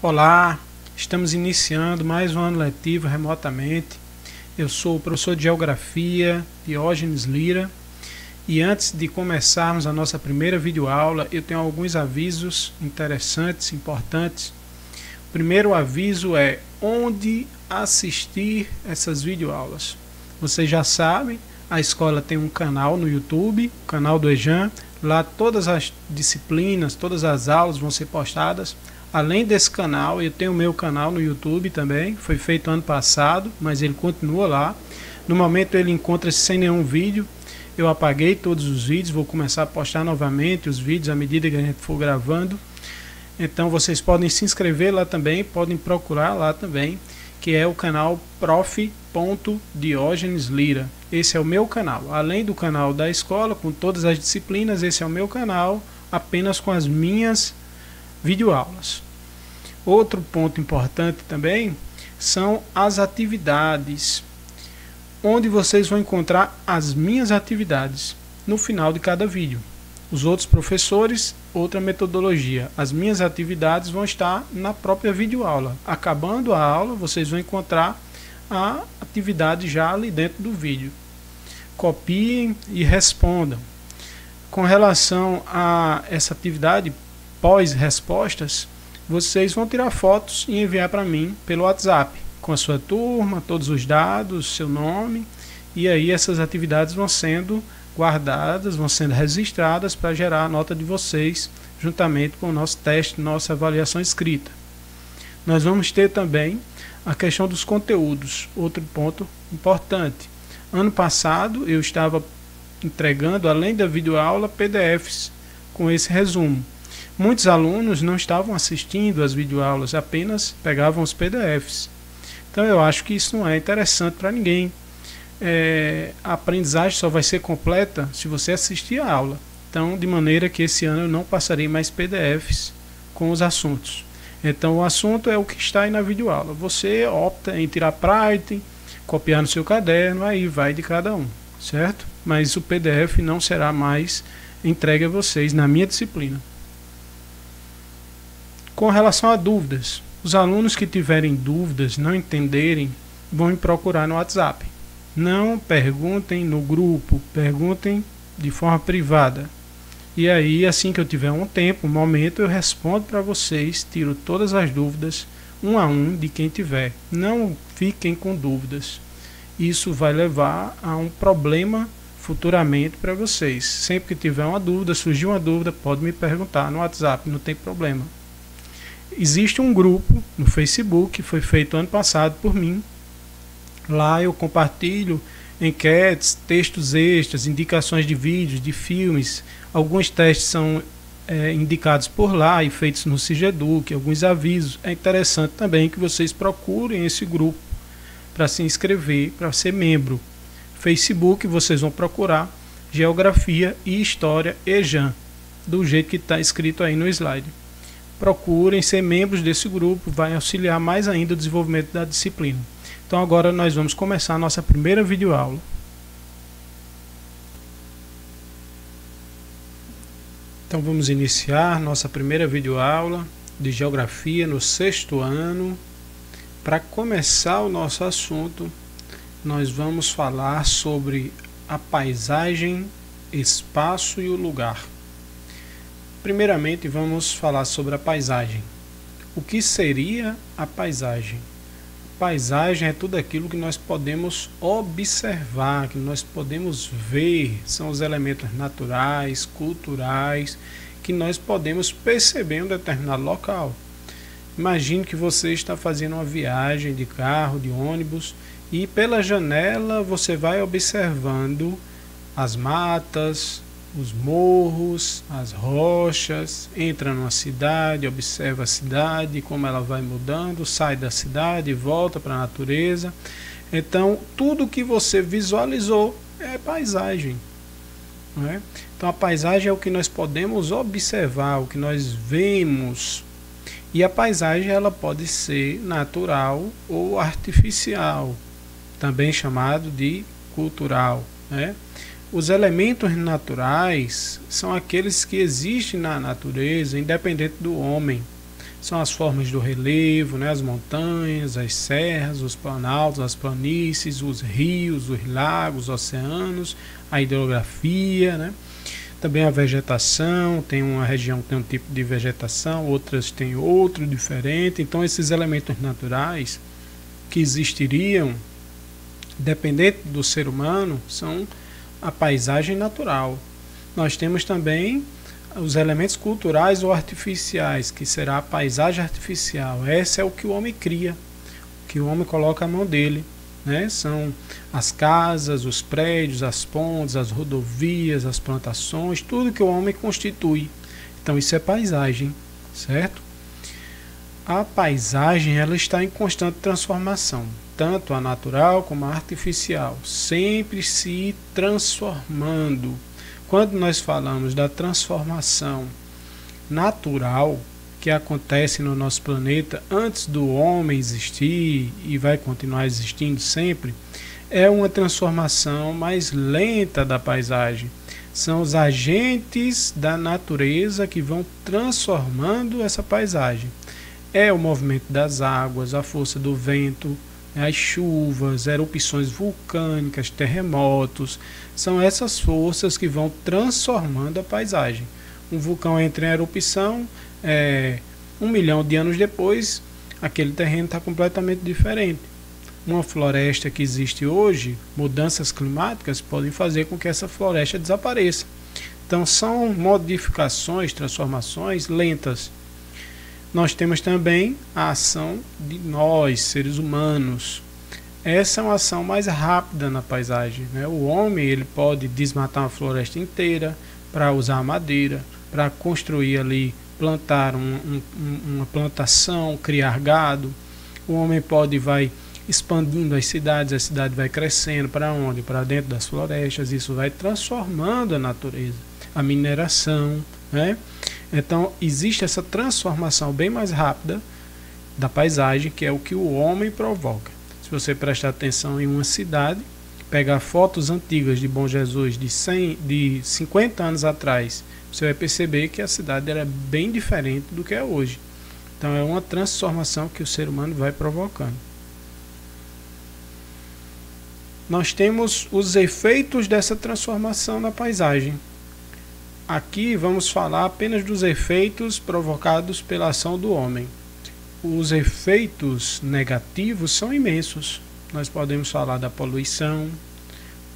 Olá, estamos iniciando mais um ano letivo remotamente. Eu sou o professor de Geografia, Diógenes Lira, e antes de começarmos a nossa primeira videoaula, eu tenho alguns avisos interessantes, importantes. O primeiro aviso é onde assistir essas videoaulas. Vocês já sabem, a escola tem um canal no YouTube, o canal do EJAN. Lá todas as disciplinas, todas as aulas vão ser postadas. Além desse canal, eu tenho o meu canal no YouTube também, foi feito ano passado, mas ele continua lá. No momento ele encontra-se sem nenhum vídeo. Eu apaguei todos os vídeos, vou começar a postar novamente os vídeos à medida que a gente for gravando. Então vocês podem se inscrever lá também, podem procurar lá também, que é o canal prof.Diógenes Lira. Esse é o meu canal. Além do canal da escola, com todas as disciplinas, esse é o meu canal, apenas com as minhas videoaulas. Outro ponto importante também são as atividades, onde vocês vão encontrar as minhas atividades no final de cada vídeo. Os outros professores, outra metodologia. As minhas atividades vão estar na própria videoaula. Acabando a aula, vocês vão encontrar a atividade já ali dentro do vídeo. Copiem e respondam. Com relação a essa atividade pós-respostas, vocês vão tirar fotos e enviar para mim pelo WhatsApp, com a sua turma, todos os dados, seu nome, e aí essas atividades vão sendo guardadas, vão sendo registradas para gerar a nota de vocês, juntamente com o nosso teste, nossa avaliação escrita. Nós vamos ter também a questão dos conteúdos, outro ponto importante. Ano passado eu estava entregando, além da videoaula, PDFs com esse resumo. Muitos alunos não estavam assistindo às videoaulas, apenas pegavam os PDFs. Então eu acho que isso não é interessante para ninguém. A aprendizagem só vai ser completa se você assistir a aula. Então, de maneira que esse ano eu não passarei mais PDFs com os assuntos. Então o assunto é o que está aí na videoaula. Você opta em tirar print, copiar no seu caderno, aí vai de cada um, certo? Mas o PDF não será mais entregue a vocês na minha disciplina. Com relação a dúvidas, os alunos que tiverem dúvidas, não entenderem, vão me procurar no WhatsApp. Não perguntem no grupo, perguntem de forma privada. E aí, assim que eu tiver um tempo, um momento, eu respondo para vocês, tiro todas as dúvidas, um a um, de quem tiver. Não fiquem com dúvidas. Isso vai levar a um problema futuramente para vocês. Sempre que tiver uma dúvida, surgir uma dúvida, pode me perguntar no WhatsApp, não tem problema. Existe um grupo no Facebook, foi feito ano passado por mim. Lá eu compartilho enquetes, textos extras, indicações de vídeos, de filmes. Alguns testes são indicados por lá e feitos no Sigeduc, alguns avisos. É interessante também que vocês procurem esse grupo para se inscrever, para ser membro. Facebook, vocês vão procurar Geografia e História EJAN, do jeito que está escrito aí no slide. Procurem ser membros desse grupo, vai auxiliar mais ainda o desenvolvimento da disciplina. Então agora nós vamos começar a nossa primeira videoaula. Então vamos iniciar nossa primeira videoaula de Geografia no 6º ano. Para começar o nosso assunto, nós vamos falar sobre a paisagem, espaço e o lugar. Primeiramente vamos falar sobre a paisagem. O que seria a paisagem? Paisagem é tudo aquilo que nós podemos observar, que nós podemos ver, são os elementos naturais, culturais, que nós podemos perceber em um determinado local. Imagine que você está fazendo uma viagem de carro, de ônibus, e pela janela você vai observando as matas, os morros, as rochas, entra numa cidade, observa a cidade, como ela vai mudando, sai da cidade e volta para a natureza. Então, tudo que você visualizou é paisagem, não é? Então, a paisagem é o que nós podemos observar, o que nós vemos. E a paisagem ela pode ser natural ou artificial, também chamado de cultural, né? Os elementos naturais são aqueles que existem na natureza, independente do homem. são as formas do relevo, né? As montanhas, as serras, os planaltos, as planícies, os rios, os lagos, os oceanos, a hidrografia, né? Também a vegetação, tem uma região que tem um tipo de vegetação, outras têm outro diferente. Então esses elementos naturais que existiriam, dependente do ser humano, são a paisagem natural. Nós temos também os elementos culturais ou artificiais, que será a paisagem artificial. Esse é o que o homem cria, que o homem coloca a mão dele, né? São as casas, os prédios, as pontes, as rodovias, as plantações, tudo que o homem constitui. Então isso é paisagem, certo? A paisagem, ela está em constante transformação, tanto a natural como a artificial, sempre se transformando. Quando nós falamos da transformação natural que acontece no nosso planeta antes do homem existir e vai continuar existindo sempre, é uma transformação mais lenta da paisagem. São os agentes da natureza que vão transformando essa paisagem. É o movimento das águas, a força do vento, as chuvas, erupções vulcânicas, terremotos. São essas forças que vão transformando a paisagem. Um vulcão entra em erupção, 1 milhão de anos depois, aquele terreno está completamente diferente. Uma floresta que existe hoje, mudanças climáticas podem fazer com que essa floresta desapareça. Então são modificações, transformações lentas. Nós temos também a ação de nós, seres humanos. Essa é uma ação mais rápida na paisagem, né? O homem ele pode desmatar uma floresta inteira para usar madeira, para construir ali, plantar uma plantação, criar gado. O homem vai expandindo as cidades, a cidade vai crescendo para onde? Para dentro das florestas. Isso vai transformando a natureza, a mineração, né? Então existe essa transformação bem mais rápida da paisagem, que é o que o homem provoca. Se você prestar atenção em uma cidade, pegar fotos antigas de Bom Jesus de 50 anos atrás, você vai perceber que a cidade era bem diferente do que é hoje. Então é uma transformação que o ser humano vai provocando. Nós temos os efeitos dessa transformação na paisagem. Aqui vamos falar apenas dos efeitos provocados pela ação do homem. Os efeitos negativos são imensos. Nós podemos falar da poluição,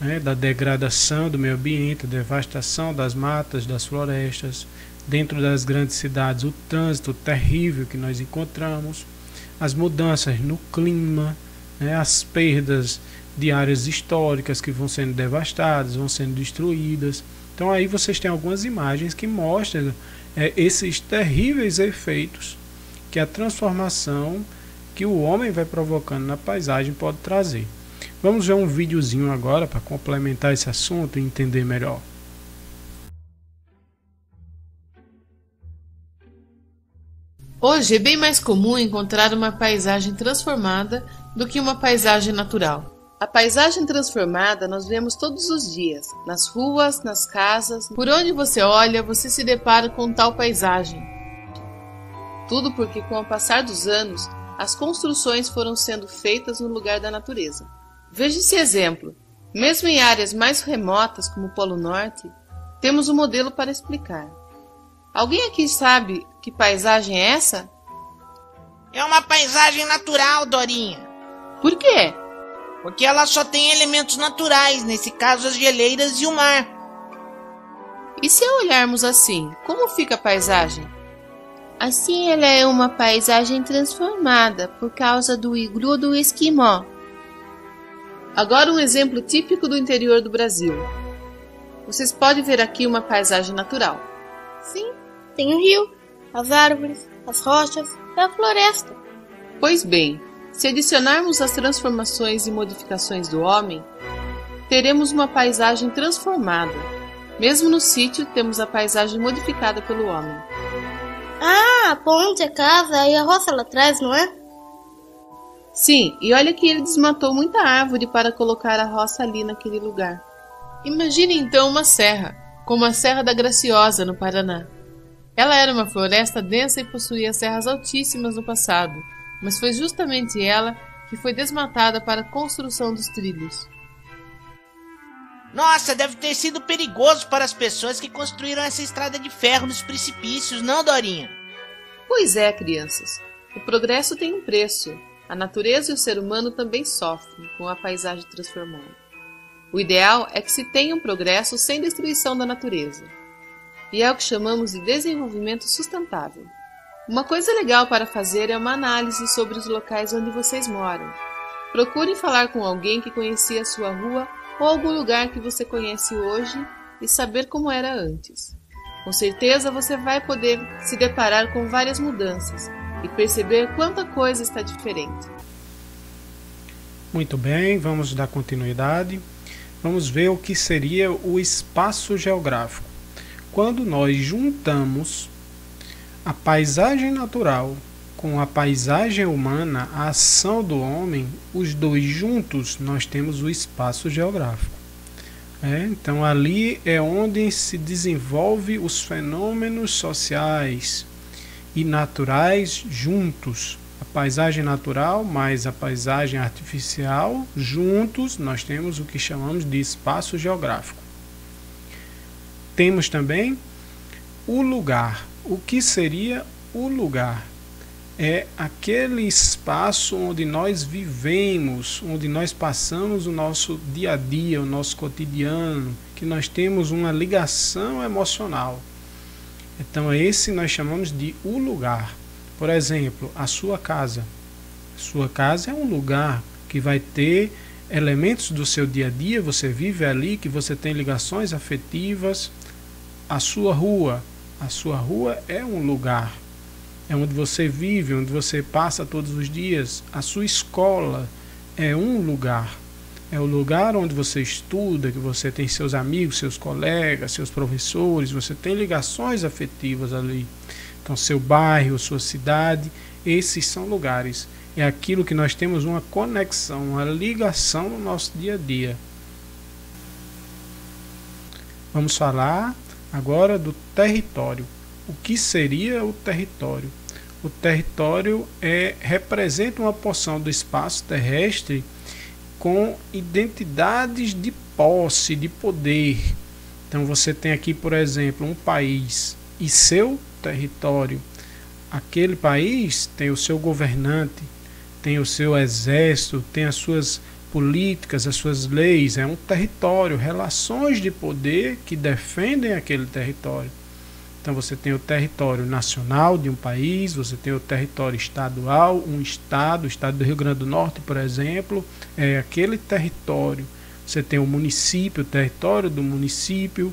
né, da degradação do meio ambiente, da devastação das matas, das florestas, dentro das grandes cidades, o trânsito terrível que nós encontramos, as mudanças no clima, né, as perdas de áreas históricas que vão sendo devastadas, vão sendo destruídas. Então aí vocês têm algumas imagens que mostram esses terríveis efeitos que a transformação que o homem vai provocando na paisagem pode trazer. Vamos ver um videozinho agora para complementar esse assunto e entender melhor. Hoje é bem mais comum encontrar uma paisagem transformada do que uma paisagem natural. A paisagem transformada nós vemos todos os dias, nas ruas, nas casas. Por onde você olha, você se depara com tal paisagem. Tudo porque, com o passar dos anos, as construções foram sendo feitas no lugar da natureza. Veja esse exemplo. Mesmo em áreas mais remotas, como o Polo Norte, temos um modelo para explicar. Alguém aqui sabe que paisagem é essa? É uma paisagem natural, Dorinha. Por quê? Porque ela só tem elementos naturais, nesse caso as geleiras e o mar. E se olharmos assim, como fica a paisagem? Assim ela é uma paisagem transformada por causa do iglu do esquimó. Agora um exemplo típico do interior do Brasil. Vocês podem ver aqui uma paisagem natural. Sim, tem o rio, as árvores, as rochas e a floresta. Pois bem, se adicionarmos as transformações e modificações do homem, teremos uma paisagem transformada. Mesmo no sítio, temos a paisagem modificada pelo homem. Ah, a ponte, a casa e a roça lá atrás, não é? Sim, e olha que ele desmatou muita árvore para colocar a roça ali naquele lugar. Imagine então uma serra, como a Serra da Graciosa, no Paraná. Ela era uma floresta densa e possuía serras altíssimas no passado, mas foi justamente ela que foi desmatada para a construção dos trilhos. Nossa, deve ter sido perigoso para as pessoas que construíram essa estrada de ferro nos precipícios, não, Dorinha? Pois é, crianças. O progresso tem um preço. A natureza e o ser humano também sofrem com a paisagem transformada. O ideal é que se tenha um progresso sem destruição da natureza. E é o que chamamos de desenvolvimento sustentável. Uma coisa legal para fazer é uma análise sobre os locais onde vocês moram. Procure falar com alguém que conhecia a sua rua ou algum lugar que você conhece hoje e saber como era antes. Com certeza você vai poder se deparar com várias mudanças e perceber quanta coisa está diferente. Muito bem, vamos dar continuidade. Vamos ver o que seria o espaço geográfico. Quando nós juntamos a paisagem natural com a paisagem humana, a ação do homem, os dois juntos, nós temos o espaço geográfico. Então ali é onde se desenvolve os fenômenos sociais e naturais juntos. A paisagem natural mais a paisagem artificial, juntos nós temos o que chamamos de espaço geográfico. Temos também o lugar. O que seria o lugar? É aquele espaço onde nós vivemos, onde nós passamos o nosso dia a dia, o nosso cotidiano, que nós temos uma ligação emocional. Então esse nós chamamos de o lugar. Por exemplo, a sua casa. A sua casa é um lugar que vai ter elementos do seu dia a dia, você vive ali, que você tem ligações afetivas. A sua rua é um lugar. É onde você vive, onde você passa todos os dias. A sua escola é um lugar. É o lugar onde você estuda, que você tem seus amigos, seus colegas, seus professores, você tem ligações afetivas ali. Então, seu bairro, sua cidade, esses são lugares. É aquilo que nós temos uma conexão, uma ligação no nosso dia a dia. Vamos falar agora do território. O que seria o território? O território representa uma porção do espaço terrestre com identidades de posse, de poder. Então você tem aqui, por exemplo, um país e seu território. Aquele país tem o seu governante, tem o seu exército, tem as suas políticas, as suas leis. É um território, relações de poder que defendem aquele território. Então você tem o território nacional de um país, você tem o território estadual, um estado, o estado do Rio Grande do Norte, por exemplo, é aquele território. Você tem o município, o território do município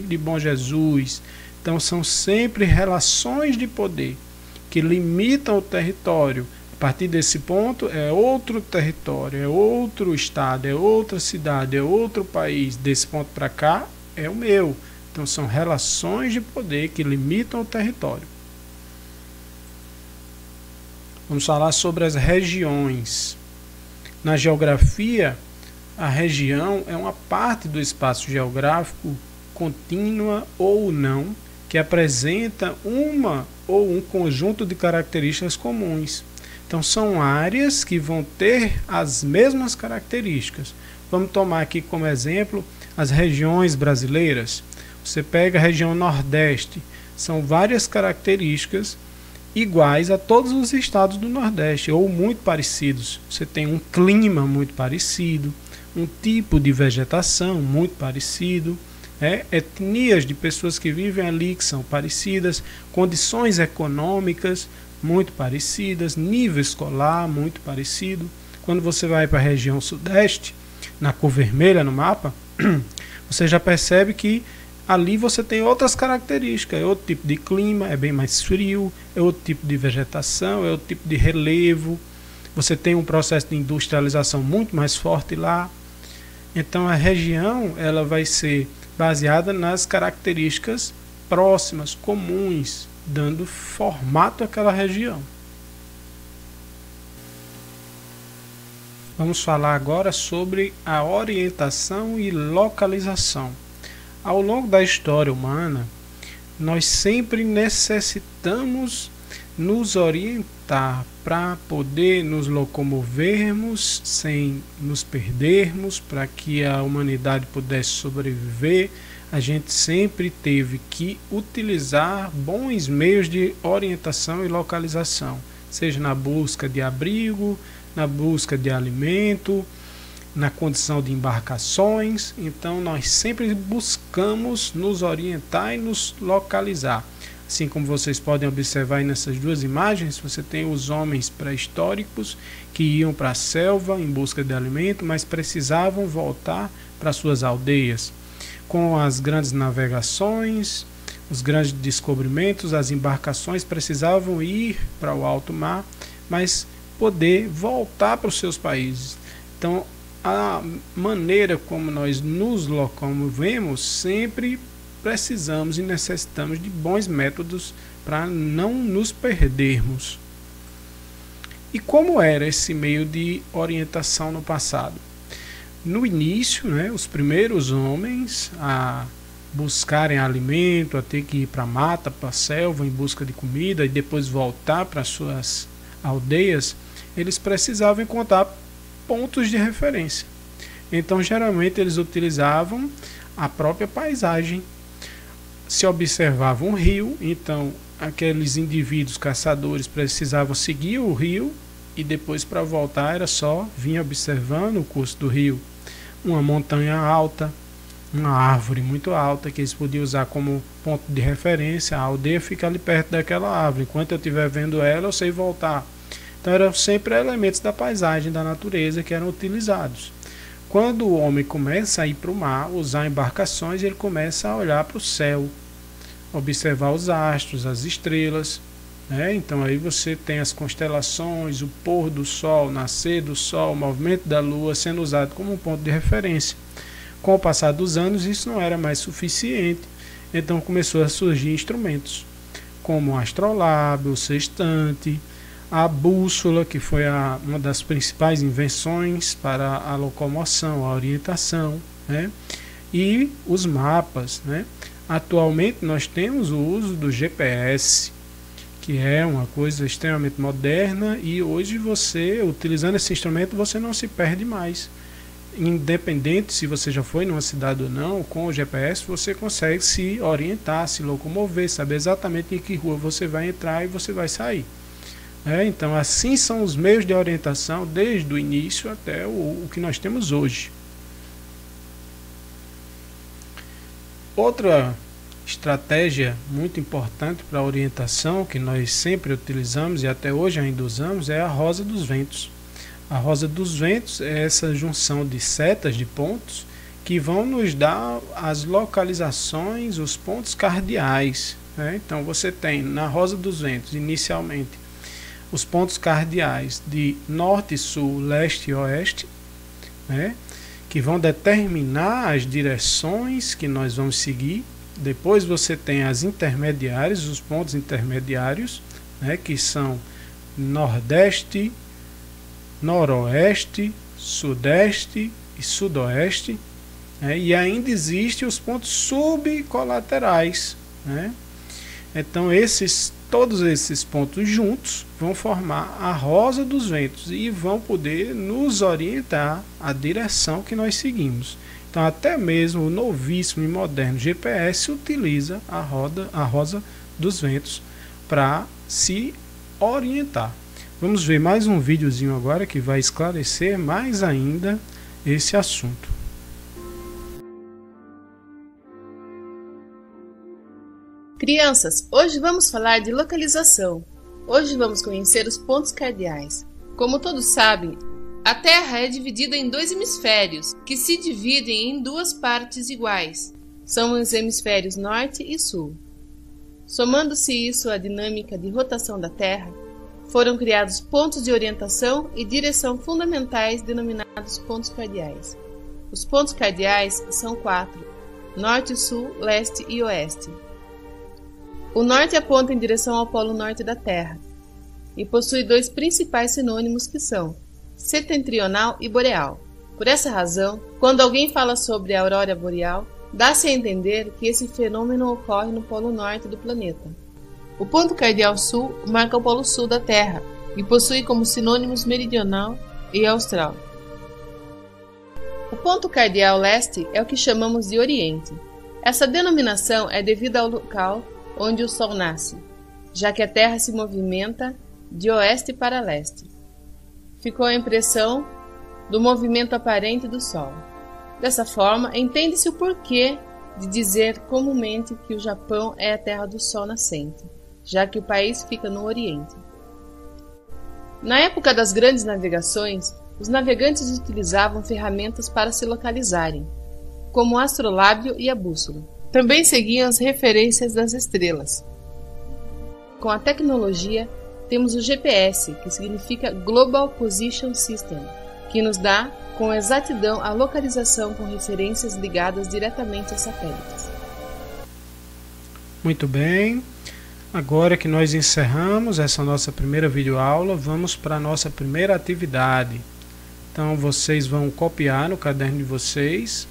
de Bom Jesus. Então são sempre relações de poder que limitam o território. A partir desse ponto é outro território, é outro estado, é outra cidade, é outro país. Desse ponto para cá é o meu. Então são relações de poder que limitam o território. Vamos falar sobre as regiões. Na geografia, a região é uma parte do espaço geográfico contínua ou não, que apresenta uma ou um conjunto de características comuns. Então são áreas que vão ter as mesmas características. Vamos tomar aqui como exemplo as regiões brasileiras. Você pega a região Nordeste, são várias características iguais a todos os estados do Nordeste, ou muito parecidos. Você tem um clima muito parecido, um tipo de vegetação muito parecido, etnias de pessoas que vivem ali que são parecidas, condições econômicas muito parecidas, nível escolar muito parecido. Quando você vai para a região Sudeste, na cor vermelha no mapa, você já percebe que ali você tem outras características, é outro tipo de clima, é bem mais frio, é outro tipo de vegetação, é outro tipo de relevo. Você tem um processo de industrialização muito mais forte lá. Então a região ela vai ser baseada nas características próximas, comuns, dando formato àquela região. Vamos falar agora sobre a orientação e localização. Ao longo da história humana, nós sempre necessitamos nos orientar para poder nos locomovermos sem nos perdermos, para que a humanidade pudesse sobreviver. A gente sempre teve que utilizar bons meios de orientação e localização, seja na busca de abrigo, na busca de alimento, na condição de embarcações. Então nós sempre buscamos nos orientar e nos localizar. Assim como vocês podem observar aí nessas duas imagens, você tem os homens pré-históricos que iam para a selva em busca de alimento, mas precisavam voltar para suas aldeias. Com as grandes navegações, os grandes descobrimentos, as embarcações precisavam ir para o alto mar, mas poder voltar para os seus países. Então, a maneira como nós nos locomovemos, sempre precisamos e necessitamos de bons métodos para não nos perdermos. E como era esse meio de orientação no passado? No início, os primeiros homens a buscarem alimento, a ter que ir para a mata, para a selva em busca de comida e depois voltar para suas aldeias, eles precisavam encontrar pontos de referência. Então, geralmente, eles utilizavam a própria paisagem. Se observava um rio, então aqueles indivíduos caçadores precisavam seguir o rio e depois, para voltar, era só vir observando o curso do rio. Uma montanha alta, uma árvore muito alta que eles podiam usar como ponto de referência. A aldeia fica ali perto daquela árvore, enquanto eu estiver vendo ela eu sei voltar. Então eram sempre elementos da paisagem, da natureza, que eram utilizados. Quando o homem começa a ir para o mar, usar embarcações, ele começa a olhar para o céu, observar os astros, as estrelas. Então aí você tem as constelações, o pôr do sol, o nascer do sol, o movimento da lua sendo usado como um ponto de referência. Com o passar dos anos, isso não era mais suficiente, então começou a surgir instrumentos como o astrolábio, o sextante, a bússola, que foi uma das principais invenções para a locomoção, a orientação, e os mapas. Atualmente nós temos o uso do GPS, que é uma coisa extremamente moderna, e hoje você, utilizando esse instrumento, você não se perde mais. Independente se você já foi numa cidade ou não, com o GPS você consegue se orientar, se locomover, saber exatamente em que rua você vai entrar e você vai sair. Então assim são os meios de orientação desde o início até o que nós temos hoje. Outra estratégia muito importante para a orientação que nós sempre utilizamos e até hoje ainda usamos é a rosa dos ventos. A rosa dos ventos é essa junção de setas, de pontos, que vão nos dar as localizações, os pontos cardeais. Então você tem na rosa dos ventos inicialmente os pontos cardeais de norte, sul, leste e oeste, que vão determinar as direções que nós vamos seguir. Depois você tem as intermediárias, os pontos intermediários, que são nordeste, noroeste, sudeste e sudoeste, e ainda existem os pontos subcolaterais. Então todos esses pontos juntos vão formar a rosa dos ventos e vão poder nos orientar a direção que nós seguimos. Então até mesmo o novíssimo e moderno GPS utiliza a rosa dos ventos para se orientar. Vamos ver mais um videozinho agora que vai esclarecer mais ainda esse assunto. Crianças, hoje vamos falar de localização. Hoje vamos conhecer os pontos cardeais. Como todos sabem, a Terra é dividida em dois hemisférios, que se dividem em duas partes iguais. São os hemisférios norte e sul. Somando-se isso à dinâmica de rotação da Terra, foram criados pontos de orientação e direção fundamentais denominados pontos cardeais. Os pontos cardeais são 4: norte, sul, leste e oeste. O norte aponta em direção ao polo norte da Terra e possui dois principais sinônimos que são setentrional e boreal. Por essa razão, quando alguém fala sobre a aurora boreal, Dá-se a entender que esse fenômeno ocorre no polo norte do planeta. O ponto cardeal sul marca o polo sul da Terra e possui como sinônimos meridional e austral. O ponto cardeal leste é o que chamamos de Oriente. Essa denominação é devida ao local onde o Sol nasce, já que a Terra se movimenta de oeste para leste. Ficou a impressão do movimento aparente do Sol. Dessa forma, entende-se o porquê de dizer comumente que o Japão é a terra do Sol nascente, já que o país fica no Oriente. Na época das grandes navegações, os navegantes utilizavam ferramentas para se localizarem, como o astrolábio e a bússola. Também seguiam as referências das estrelas. Com a tecnologia, temos o GPS, que significa Global Position System, que nos dá com exatidão a localização com referências ligadas diretamente a satélites. Muito bem, agora que nós encerramos essa nossa primeira videoaula, vamos para a nossa primeira atividade. Então vocês vão copiar no caderno de vocês,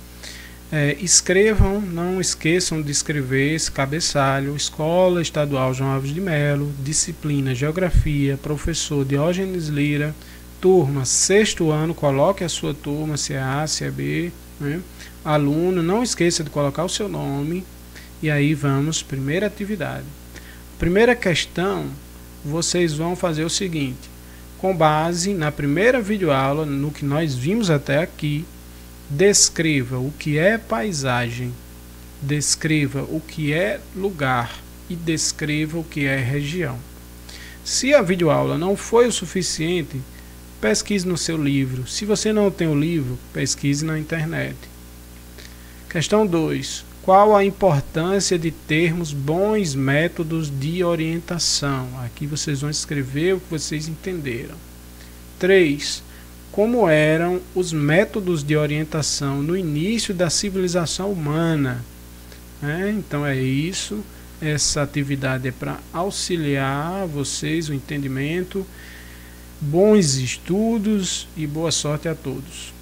escrevam, não esqueçam de escrever esse cabeçalho: Escola Estadual João Alves de Melo, disciplina Geografia, professor Diógenes Lira, turma 6º ano, coloque a sua turma, se é A, se é B, né? Aluno, não esqueça de colocar o seu nome. E aí vamos, primeira atividade. Primeira questão, vocês vão fazer o seguinte: com base na primeira videoaula, no que nós vimos até aqui, descreva o que é paisagem, descreva o que é lugar e descreva o que é região. Se a videoaula não foi o suficiente, pesquise no seu livro. Se você não tem o livro, pesquise na internet. Questão 2. Qual a importância de termos bons métodos de orientação? Aqui vocês vão escrever o que vocês entenderam. 3. Como eram os métodos de orientação no início da civilização humana? Então é isso. Essa atividade é para auxiliar vocês o entendimento. Bons estudos e boa sorte a todos.